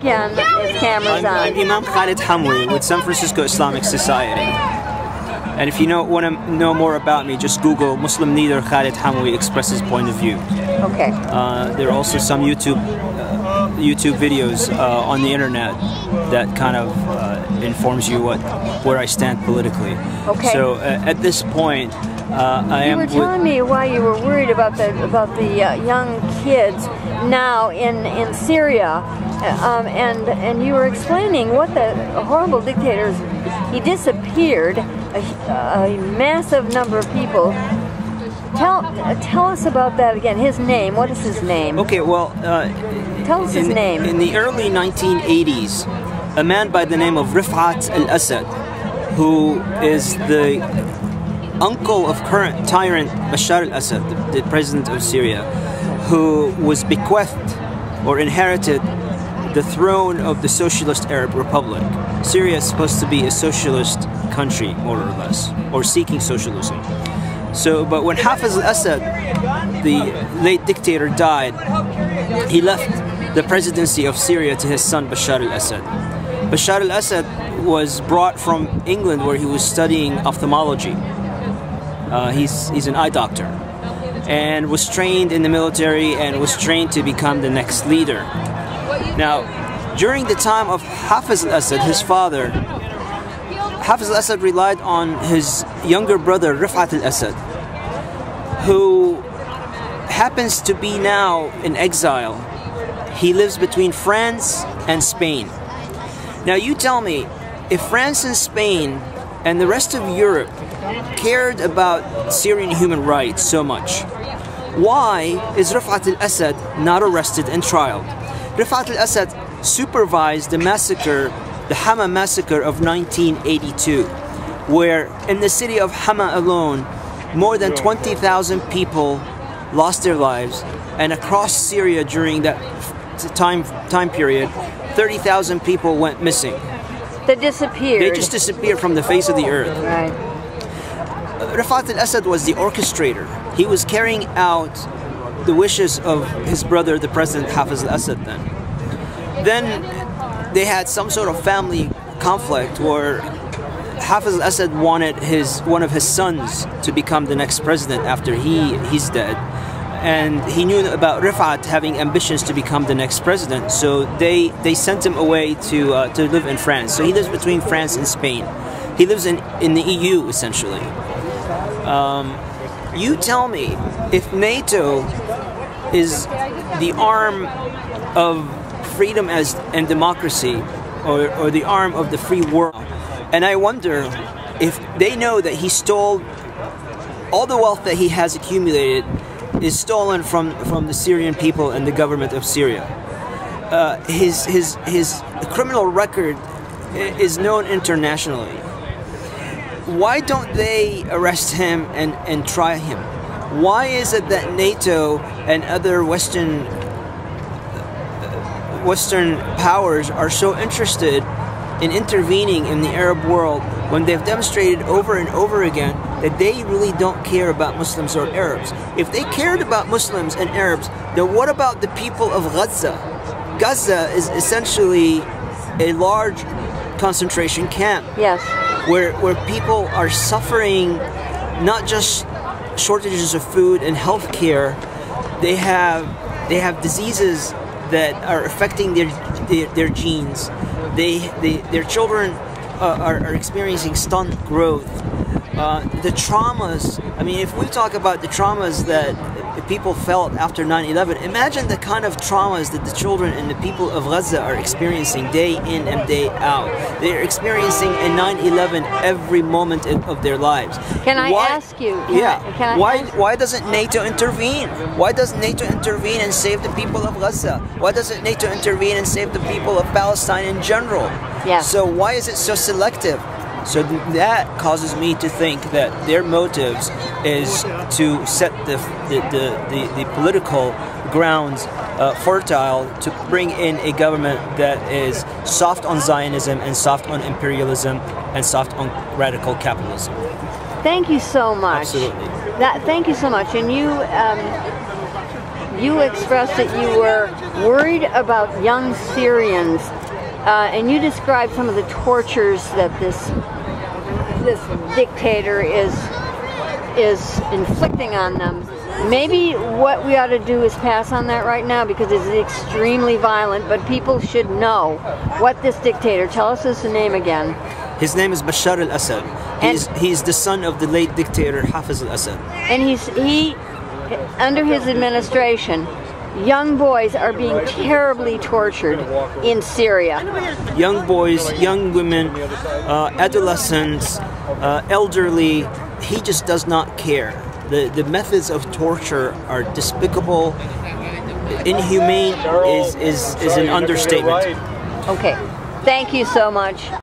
again, his camera's on. I'm Imam Khaled Hamoui with San Francisco Islamic Society. And if you want to know more about me, just Google Muslim leader Khaled Hamoui expresses point of view. Okay. There are also some YouTube videos on the internet that kind of informs you where I stand politically. Okay. So at this point, You were telling me why you were worried about the young kids now in Syria, and you were explaining what the horrible dictators. He disappeared a massive number of people. Tell us about that again. His name. What is his name? Okay. Well, tell us his name. In the early 1980s, a man by the name of Rifat al-Assad, who is the uncle of current tyrant Bashar al-Assad, the president of Syria, who was bequeathed or inherited the throne of the Socialist Arab Republic. Syria is supposed to be a socialist country, more or less, or seeking socialism. So, but when Hafiz al-Assad, the late dictator, died, he left the presidency of Syria to his son Bashar al-Assad. Bashar al-Assad was brought from England, where he was studying ophthalmology. He's an eye doctor, and was trained in the military and was trained to become the next leader. Now, during the time of Hafiz al-Assad, his father, Hafiz al-Assad relied on his younger brother Rifat al-Assad, who happens to be now in exile. He lives between France and Spain. Now you tell me, if France and Spain and the rest of Europe cared about Syrian human rights so much, why is Rifat al-Assad not arrested and trialed? Rifat al-Assad supervised the massacre, the Hama massacre of 1982, where in the city of Hama alone, more than 20,000 people lost their lives, and across Syria during that time period, 30,000 people went missing. They disappeared. They just disappeared from the face of the earth. Right. Rifat al-Assad was the orchestrator. He was carrying out the wishes of his brother, the president Hafiz al-Assad then. Then they had some sort of family conflict where Hafiz al-Assad wanted one of his sons to become the next president after he's dead. And he knew about Rifat having ambitions to become the next president, so they sent him away to live in France. So he lives between France and Spain. He lives in the EU, essentially. You tell me, if NATO is the arm of freedom and democracy, or the arm of the free world, and I wonder if they know that he stole all the wealth that he has accumulated is stolen from the Syrian people and the government of Syria. His criminal record is known internationally. Why don't they arrest him and try him? Why is it that NATO and other Western powers are so interested in intervening in the Arab world when they've demonstrated over and over again that they really don't care about Muslims or Arabs? If they cared about Muslims and Arabs, then what about the people of Gaza? Gaza is essentially a large concentration camp. Yes. Where people are suffering not just shortages of food and health care, they have diseases that are affecting their genes. Their children are experiencing stunted growth. The traumas, I mean, if we talk about the traumas that people felt after 9/11, imagine the kind of traumas that the children and the people of Gaza are experiencing day in and day out. They're experiencing a 9/11 every moment of their lives. Can I ask you? Why doesn't NATO intervene? Why doesn't NATO intervene and save the people of Gaza? Why doesn't NATO intervene and save the people of Palestine in general? Yeah. So why is it so selective? So that causes me to think that their motives is to set the political grounds fertile to bring in a government that is soft on Zionism and soft on imperialism and soft on radical capitalism. Thank you so much. Absolutely. Thank you so much. And you expressed that you were worried about young Syrians, and you described some of the tortures that this dictator is inflicting on them. Maybe what we ought to do is pass on that right now, because it's extremely violent, but people should know what this dictator, tell us his name again. His name is Bashar al-Assad. He's the son of the late dictator Hafiz al-Assad. And he, under his administration, young boys are being terribly tortured in Syria. Young boys, young women, adolescents, elderly, he just does not care. The methods of torture are despicable. Inhumane is an understatement. Okay, thank you so much.